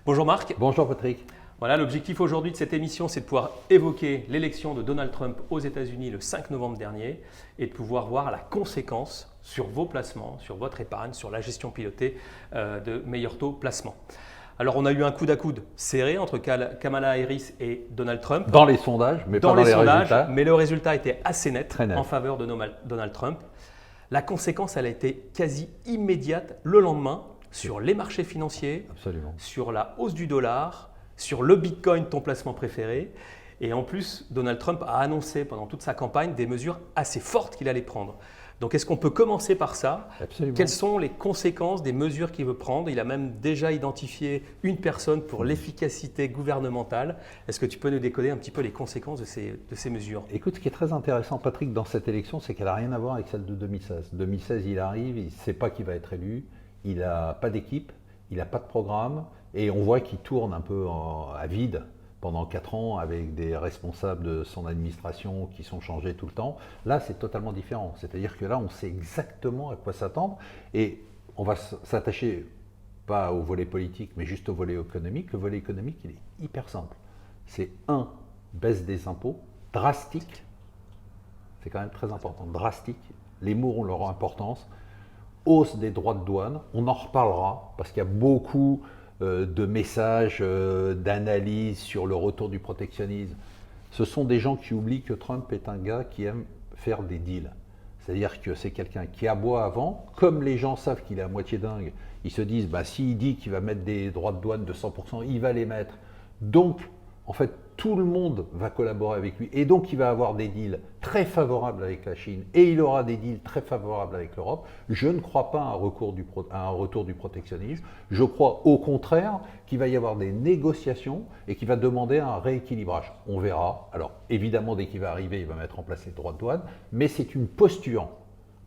Bonjour Marc. Bonjour Patrick. Voilà, l'objectif aujourd'hui de cette émission, c'est de pouvoir évoquer l'élection de Donald Trump aux États-Unis le 5 novembre dernier et de pouvoir voir la conséquence sur vos placements, sur votre épargne, sur la gestion pilotée de meilleurs taux placement. Alors, on a eu un coude à coude serré entre Kamala Harris et Donald Trump. Dans les sondages, mais pas dans les résultats. Mais le résultat était assez net, Très net en faveur de Donald Trump. La conséquence, elle a été quasi immédiate le lendemain sur les marchés financiers, Absolument. sur la hausse du dollar, sur le Bitcoin, ton placement préféré. Et en plus, Donald Trump a annoncé pendant toute sa campagne des mesures assez fortes qu'il allait prendre. Donc, est-ce qu'on peut commencer par ça? Absolument. Quelles sont les conséquences des mesures qu'il veut prendre? Il a même déjà identifié une personne pour l'efficacité gouvernementale. Est-ce que tu peux nous décoder un petit peu les conséquences de ces mesures? Écoute, ce qui est très intéressant, Patrick, dans cette élection, c'est qu'elle n'a rien à voir avec celle de 2016. 2016, il arrive, il ne sait pas qui va être élu, il n'a pas d'équipe, il n'a pas de programme, et on voit qu'il tourne un peu à vide pendant 4 ans avec des responsables de son administration qui sont changés tout le temps. Là, c'est totalement différent. C'est-à-dire que là, on sait exactement à quoi s'attendre et on va s'attacher pas au volet politique, mais juste au volet économique. Le volet économique, il est hyper simple. C'est baisse des impôts, drastique. C'est quand même très important, drastique. Les mots ont leur importance. Hausse des droits de douane, on en reparlera parce qu'il y a beaucoup de messages, d'analyses sur le retour du protectionnisme. Ce sont des gens qui oublient que Trump est un gars qui aime faire des deals. C'est-à-dire que c'est quelqu'un qui aboie avant, comme les gens savent qu'il est à moitié dingue, ils se disent, s'il dit qu'il va mettre des droits de douane de 100%, il va les mettre. Donc, en fait, tout le monde va collaborer avec lui. Et donc, il va avoir des deals très favorables avec la Chine et il aura des deals très favorables avec l'Europe. Je ne crois pas à un retour du protectionnisme. Je crois au contraire qu'il va y avoir des négociations et qu'il va demander un rééquilibrage. On verra. Alors, évidemment, dès qu'il va arriver, il va mettre en place les droits de douane, mais c'est une posture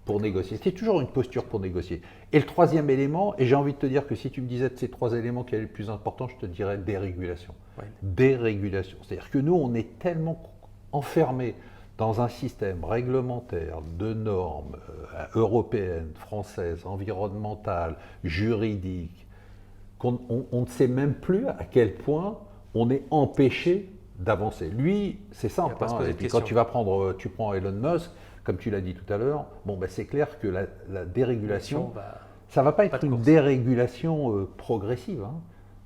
pour négocier. C'est toujours une posture pour négocier. Et le troisième élément, et j'ai envie de te dire que si tu me disais de ces 3 éléments quel est le plus important, je te dirais dérégulation. Oui. Dérégulation. C'est-à-dire que nous, on est tellement enfermés dans un système réglementaire de normes européennes, françaises, environnementales, juridiques, qu'on ne sait même plus à quel point on est empêché d'avancer. Lui, c'est simple. Et puis quand tu prends Elon Musk, comme tu l'as dit tout à l'heure, c'est clair que la dérégulation, ça ne va pas être une dérégulation progressive.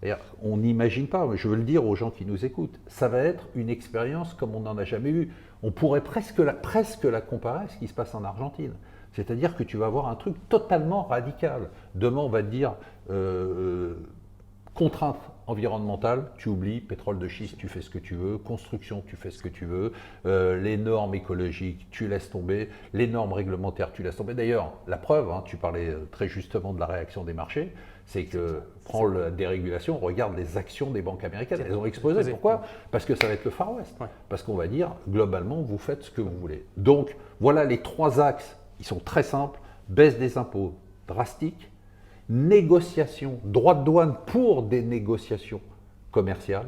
D'ailleurs, on n'imagine pas, mais je veux le dire aux gens qui nous écoutent, ça va être une expérience comme on n'en a jamais eu. On pourrait presque la comparer à ce qui se passe en Argentine. C'est-à-dire que tu vas avoir un truc totalement radical. Demain, on va te dire contrainte environnementale, tu oublies, pétrole de schiste, tu fais ce que tu veux, construction, tu fais ce que tu veux, les normes écologiques, tu laisses tomber, les normes réglementaires, tu laisses tomber. D'ailleurs, la preuve, tu parlais très justement de la réaction des marchés, c'est que, prends la dérégulation, regarde les actions des banques américaines, elles ont explosé. Pourquoi? Parce que ça va être le Far West. Parce qu'on va dire, globalement, vous faites ce que vous voulez. Donc, voilà les 3 axes, ils sont très simples, baisse des impôts drastique, négociation, droit de douane pour des négociations commerciales,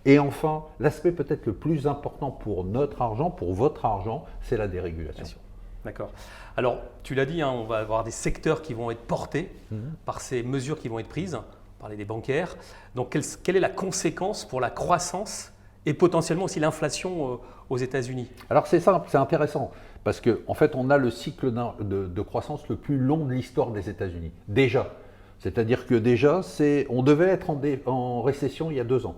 et enfin, l'aspect peut-être le plus important pour notre argent, pour votre argent, c'est la dérégulation. D'accord. Alors, tu l'as dit, on va avoir des secteurs qui vont être portés par ces mesures qui vont être prises. On parlait des bancaires. Donc, quelle est la conséquence pour la croissance et potentiellement aussi l'inflation aux États-Unis? Alors, c'est simple, c'est intéressant. Parce qu'en fait, on a le cycle de croissance le plus long de l'histoire des États-Unis. Déjà. C'est-à-dire que déjà, on devait être en récession il y a 2 ans.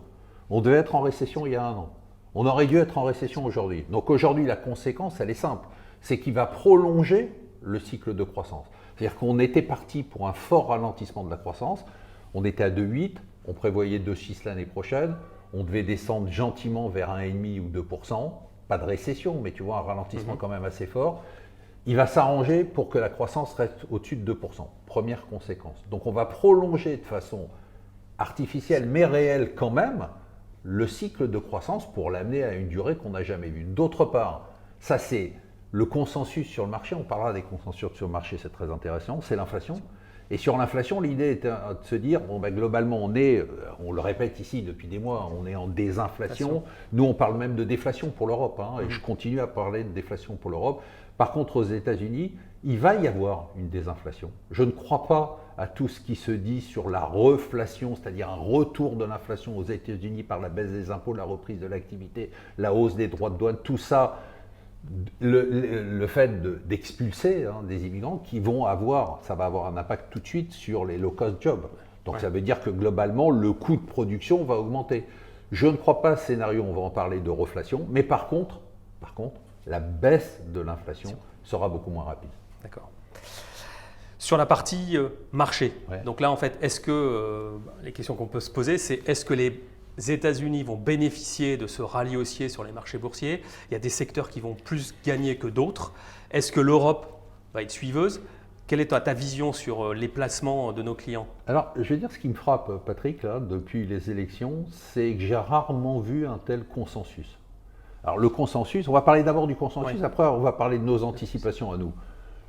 On devait être en récession il y a 1 an. On aurait dû être en récession aujourd'hui. Donc aujourd'hui, la conséquence, elle est simple. C'est qu'il va prolonger le cycle de croissance. C'est-à-dire qu'on était parti pour un fort ralentissement de la croissance. On était à 2,8, on prévoyait 2,6 l'année prochaine. On devait descendre gentiment vers 1,5 ou 2%. Pas de récession, mais tu vois, un ralentissement quand même assez fort. Il va s'arranger pour que la croissance reste au-dessus de 2%. Première conséquence. Donc on va prolonger de façon artificielle, mais réelle quand même, le cycle de croissance pour l'amener à une durée qu'on n'a jamais vue. D'autre part, ça c'est le consensus sur le marché. On parlera des consensus sur le marché, c'est très intéressant. C'est l'inflation. Et sur l'inflation, l'idée est de se dire, globalement, on le répète ici depuis des mois, on est en désinflation. Nous, on parle même de déflation pour l'Europe, et je continue à parler de déflation pour l'Europe. Par contre, aux États-Unis, il va y avoir une désinflation. Je ne crois pas à tout ce qui se dit sur la reflation, c'est-à-dire un retour de l'inflation aux États-Unis par la baisse des impôts, la reprise de l'activité, la hausse des droits de douane, tout ça, le fait d'expulser des immigrants qui vont ça va avoir un impact tout de suite sur les low-cost jobs. Donc ça veut dire que globalement, le coût de production va augmenter. Je ne crois pas à ce scénario, on va en parler, de reflation, mais par contre, la baisse de l'inflation sera beaucoup moins rapide. D'accord. Sur la partie marché, donc là en fait, est-ce que, les questions qu'on peut se poser, c'est est-ce que les États-Unis vont bénéficier de ce rallye haussier sur les marchés boursiers? Il y a des secteurs qui vont plus gagner que d'autres. Est-ce que l'Europe va être suiveuse? Quelle est ta vision sur les placements de nos clients? Alors, je vais dire ce qui me frappe, Patrick, là, depuis les élections, c'est que j'ai rarement vu un tel consensus. Alors, le consensus, on va parler d'abord du consensus, après on va parler de nos anticipations à nous.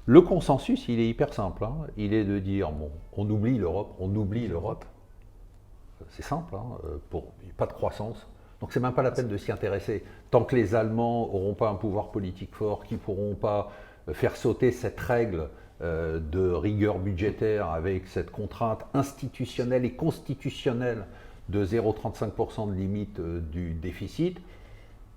Le consensus, il est hyper simple. Il est de dire, bon, on oublie l'Europe, C'est simple, pas de croissance. Donc, c'est même pas la peine de s'y intéresser. Tant que les Allemands n'auront pas un pouvoir politique fort, qui ne pourront pas faire sauter cette règle de rigueur budgétaire avec cette contrainte institutionnelle et constitutionnelle de 0,35% de limite du déficit,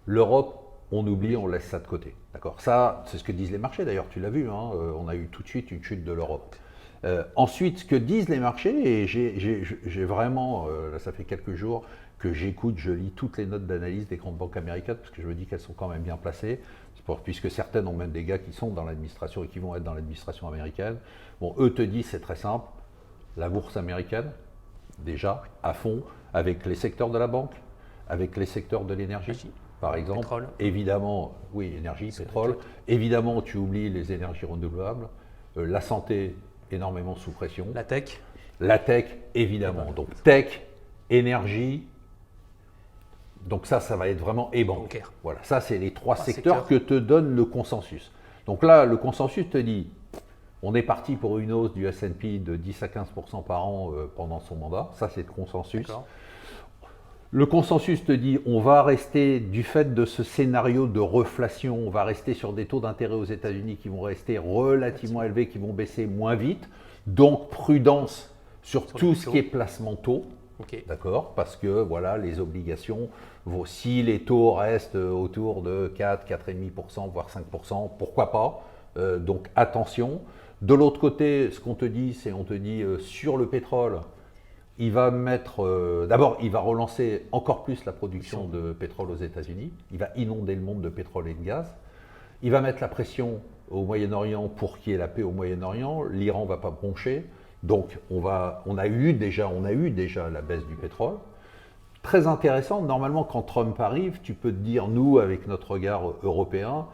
l'Europe, on oublie, on laisse ça de côté. D'accord. Ça, c'est ce que disent les marchés d'ailleurs, tu l'as vu, on a eu tout de suite une chute de l'Europe. Ensuite, ce que disent les marchés, et j'ai vraiment, là ça fait quelques jours que j'écoute, je lis toutes les notes d'analyse des grandes banques américaines, parce que je me dis qu'elles sont quand même bien placées, puisque certaines ont même des gars qui sont dans l'administration et qui vont être dans l'administration américaine. Bon, eux te disent, c'est très simple, la bourse américaine, déjà, à fond, avec les secteurs de la banque, avec les secteurs de l'énergie, par exemple. Pétrole. Évidemment, oui, énergie, pétrole. Évidemment, tu oublies les énergies renouvelables, la santé, énormément sous pression. La tech. La tech, évidemment. Donc, tech, énergie. Donc ça va être vraiment et bancaire. Voilà, ça c'est les trois secteurs que te donne le consensus. Donc là, le consensus te dit, on est parti pour une hausse du S&P de 10 à 15% par an pendant son mandat. Ça c'est le consensus. Le consensus te dit, on va rester, du fait de ce scénario de reflation, on va rester sur des taux d'intérêt aux États-Unis qui vont rester relativement élevés, qui vont baisser moins vite. Donc prudence sur tout ce qui est placement taux. D'accord, parce que voilà, les obligations, si les taux restent autour de 4, 4,5%, voire 5%, pourquoi pas, donc attention. De l'autre côté, ce qu'on te dit, c'est on te dit sur le pétrole, il va mettre, d'abord il va relancer encore plus la production de pétrole aux États-Unis, il va inonder le monde de pétrole et de gaz, il va mettre la pression au Moyen-Orient pour qu'il y ait la paix au Moyen-Orient, l'Iran ne va pas broncher. Donc, on a eu déjà la baisse du pétrole. Très intéressant, normalement, quand Trump arrive, tu peux te dire, nous, avec notre regard européen,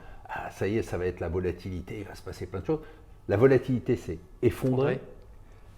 ça y est, ça va être la volatilité, il va se passer plein de choses. La volatilité s'est effondrée.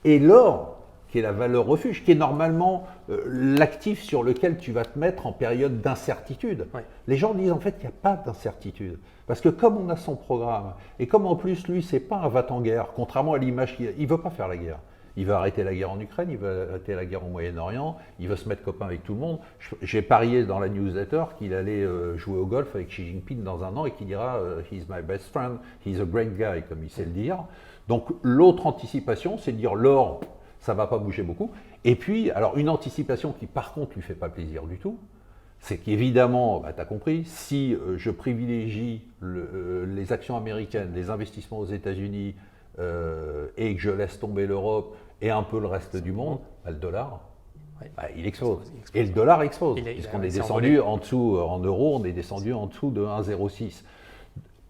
Et l'or, qui est la valeur refuge, qui est normalement l'actif sur lequel tu vas te mettre en période d'incertitude. Les gens disent en fait qu'il n'y a pas d'incertitude. Parce que comme on a son programme, et comme en plus lui, c'est pas un va-t-en-guerre, contrairement à l'image qu'il ne veut pas faire la guerre. Il va arrêter la guerre en Ukraine, il va arrêter la guerre au Moyen-Orient, il va se mettre copain avec tout le monde. J'ai parié dans la newsletter qu'il allait jouer au golf avec Xi Jinping dans un an et qu'il dira « He's my best friend, he's a great guy », comme il sait le dire. Donc l'autre anticipation, c'est de dire l'or, ça ne va pas bouger beaucoup. Et puis, alors une anticipation qui par contre lui fait pas plaisir du tout, c'est qu'évidemment, tu as compris, si je privilégie les actions américaines, les investissements aux États-Unis et que je laisse tomber l'Europe et un peu le reste du monde, le dollar, il explose. Et le dollar explose, puisqu'on est descendu en dessous, en euros, on est descendu en dessous de 1,06.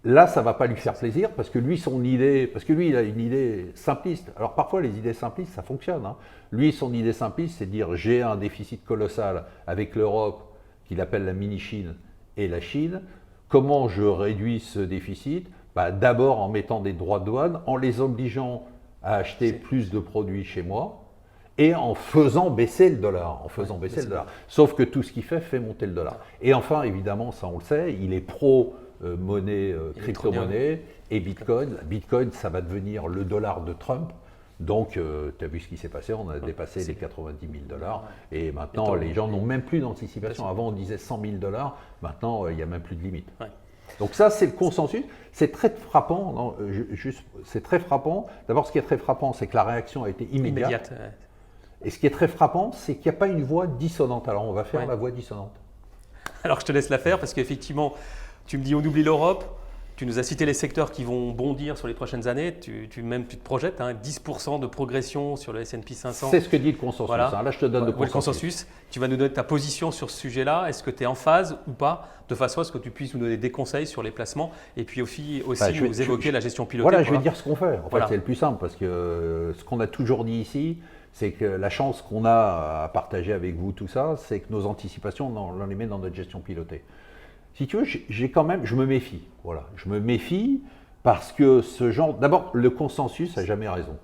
Là, ça ne va pas lui faire plaisir parce que lui, il a une idée simpliste. Alors parfois, les idées simplistes, ça fonctionne. Lui, son idée simpliste, c'est de dire j'ai un déficit colossal avec l'Europe, qu'il appelle la mini-Chine, et la Chine. Comment je réduis ce déficit ? D'abord en mettant des droits de douane, en les obligeant à acheter plus de produits chez moi, et en faisant baisser le dollar. Sauf que tout ce qu'il fait monter le dollar. Et enfin, évidemment, ça on le sait, il est pro-monnaie, crypto-monnaie, et Bitcoin. Bitcoin, ça va devenir le dollar de Trump. Donc, tu as vu ce qui s'est passé, on a dépassé les 90 000 $. Et maintenant, les gens n'ont même plus d'anticipation. Avant, on disait 100 000 $. Maintenant, il n'y a même plus de limite. Donc ça, c'est le consensus. C'est très frappant. Non, c'est très frappant. D'abord, ce qui est très frappant, c'est que la réaction a été immédiate. Et ce qui est très frappant, c'est qu'il n'y a pas une voix dissonante. Alors, on va faire la voix dissonante. Alors, je te laisse la faire parce qu'effectivement, tu me dis on oublie l'Europe. Tu nous as cité les secteurs qui vont bondir sur les prochaines années. Tu te projettes 10% de progression sur le S&P 500. C'est ce que dit le consensus. Voilà. Là, je te donne le consensus. Tu vas nous donner ta position sur ce sujet-là. Est-ce que tu es en phase ou pas, de façon à ce que tu puisses nous donner des conseils sur les placements et puis aussi nous évoquer la gestion pilotée. Voilà, je vais te dire ce qu'on fait. En fait, c'est le plus simple parce que ce qu'on a toujours dit ici, c'est que la chance qu'on a à partager avec vous tout ça, c'est que nos anticipations, on les met dans notre gestion pilotée. Si tu veux, je me méfie. Voilà, je me méfie parce que ce genre. D'abord, le consensus n'a jamais raison.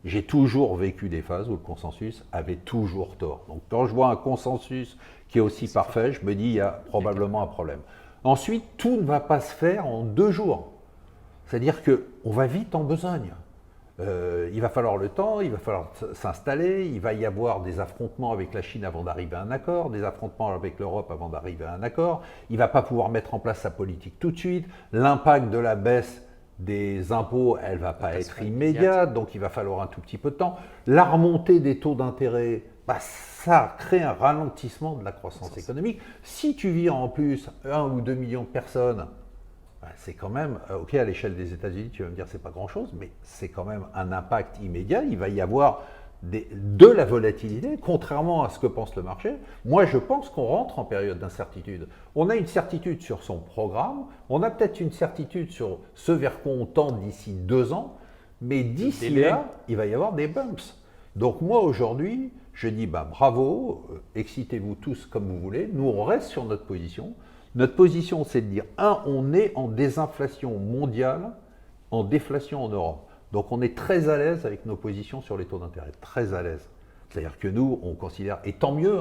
J'ai toujours vécu des phases où le consensus avait toujours tort. Donc, quand je vois un consensus qui est aussi parfait, je me dis il y a probablement un problème. Ensuite, tout ne va pas se faire en 2 jours. C'est-à-dire qu'on va vite en besogne. Il va falloir le temps, il va falloir s'installer, il va y avoir des affrontements avec la Chine avant d'arriver à un accord, des affrontements avec l'Europe avant d'arriver à un accord, il ne va pas pouvoir mettre en place sa politique tout de suite, l'impact de la baisse des impôts, elle ne va pas être immédiate, donc il va falloir un tout petit peu de temps. La remontée des taux d'intérêt, ça crée un ralentissement de la croissance économique. Si tu vires en plus 1 ou 2 millions de personnes, c'est quand même, ok, à l'échelle des États-Unis, tu vas me dire c'est pas grand-chose, mais c'est quand même un impact immédiat. Il va y avoir de la volatilité, contrairement à ce que pense le marché. Moi, je pense qu'on rentre en période d'incertitude. On a une certitude sur son programme, on a peut-être une certitude sur ce vers quoi on tend d'ici 2 ans, mais d'ici là, il va y avoir des bumps. Donc moi, aujourd'hui, je dis bravo, excitez-vous tous comme vous voulez, nous on reste sur notre position. Notre position, c'est de dire, on est en désinflation mondiale, en déflation en Europe. Donc, on est très à l'aise avec nos positions sur les taux d'intérêt, très à l'aise. C'est-à-dire que nous, on considère, et tant mieux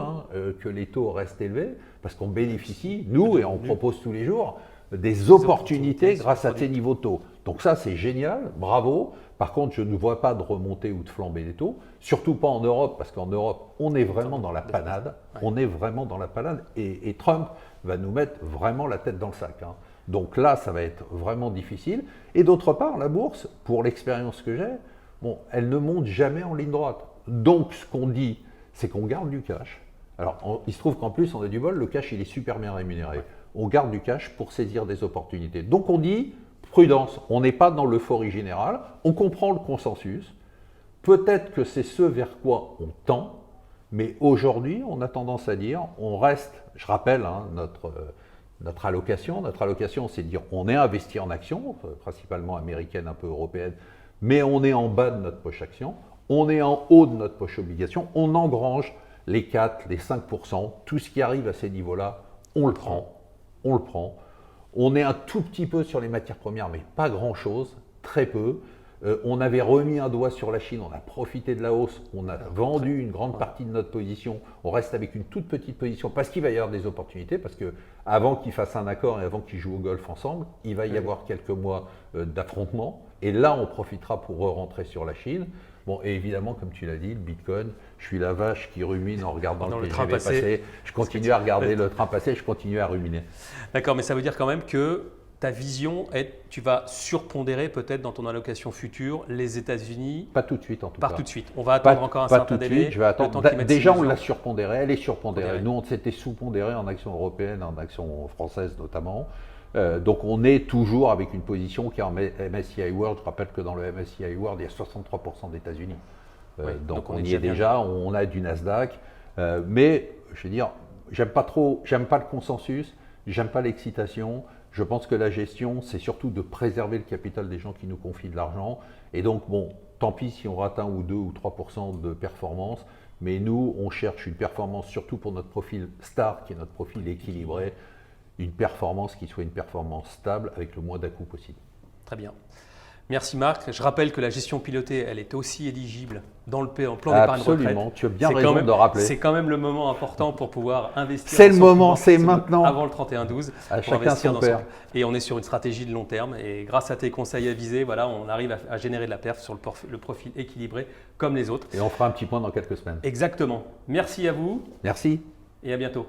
que les taux restent élevés, parce qu'on bénéficie, nous, et on propose tous les jours, des opportunités grâce à ces niveaux de taux. Donc ça, c'est génial, bravo. Par contre, je ne vois pas de remontée ou de flambée des taux, surtout pas en Europe, parce qu'en Europe, on est vraiment dans la panade. On est vraiment dans la panade, et Trump va nous mettre vraiment la tête dans le sac. Donc là, ça va être vraiment difficile. Et d'autre part, la bourse, pour l'expérience que j'ai, elle ne monte jamais en ligne droite. Donc, ce qu'on dit, c'est qu'on garde du cash. Alors, il se trouve qu'en plus, on a du bol, le cash, il est super bien rémunéré. On garde du cash pour saisir des opportunités. Donc, on dit, prudence, on n'est pas dans l'euphorie générale, on comprend le consensus. Peut-être que c'est ce vers quoi on tend, mais aujourd'hui, on a tendance à dire, on reste, je rappelle notre allocation. Notre allocation, c'est de dire, on est investi en actions, principalement américaines, un peu européennes, mais on est en bas de notre poche action, on est en haut de notre poche obligation, on engrange les 4, les 5%, tout ce qui arrive à ces niveaux-là, on le prend, on le prend. On est un tout petit peu sur les matières premières, mais pas grand-chose, très peu. On avait remis un doigt sur la Chine, on a profité de la hausse, on a vendu une grande partie de notre position, on reste avec une toute petite position parce qu'il va y avoir des opportunités, parce qu'avant qu'ils fassent un accord et avant qu'ils jouent au golf ensemble, il va y avoir quelques mois d'affrontement et là on profitera pour rentrer sur la Chine. Bon, et évidemment, comme tu l'as dit, le Bitcoin, je suis la vache qui rumine en regardant le TGV passer, je continue à regarder le train passer, je continue à ruminer. D'accord, mais ça veut dire quand même que ta vision est, tu vas surpondérer peut-être dans ton allocation future les États-Unis. Pas tout de suite en tout cas. Pas tout de suite. On va attendre encore un certain délai. Je vais attendre. Déjà, on l'a surpondéré. Elle est surpondérée. Nous, on s'était sous-pondéré en actions européennes, en actions françaises notamment. Donc, on est toujours avec une position qui est en MSCI World. Je rappelle que dans le MSCI World, il y a 63% d'États-Unis. Donc, on y est déjà. On a du Nasdaq. Mais, je veux dire, j'aime pas le consensus. J'aime pas l'excitation. Je pense que la gestion, c'est surtout de préserver le capital des gens qui nous confient de l'argent. Et donc, tant pis si on rate 1 ou 2 ou 3% de performance, mais nous, on cherche une performance, surtout pour notre profil star, qui est notre profil équilibré, une performance qui soit une performance stable avec le moins d'à-coups possible. Très bien. Merci Marc. Je rappelle que la gestion pilotée, elle est aussi éligible dans le plan d'épargne retraite. Absolument, tu as bien raison de rappeler. C'est quand même le moment important pour pouvoir investir. C'est le moment, c'est maintenant. Avant le 31-12. À chacun son père. Et on est sur une stratégie de long terme. Et grâce à tes conseils avisés, voilà, on arrive à générer de la perf sur le profil équilibré comme les autres. Et on fera un petit point dans quelques semaines. Exactement. Merci à vous. Merci. Et à bientôt.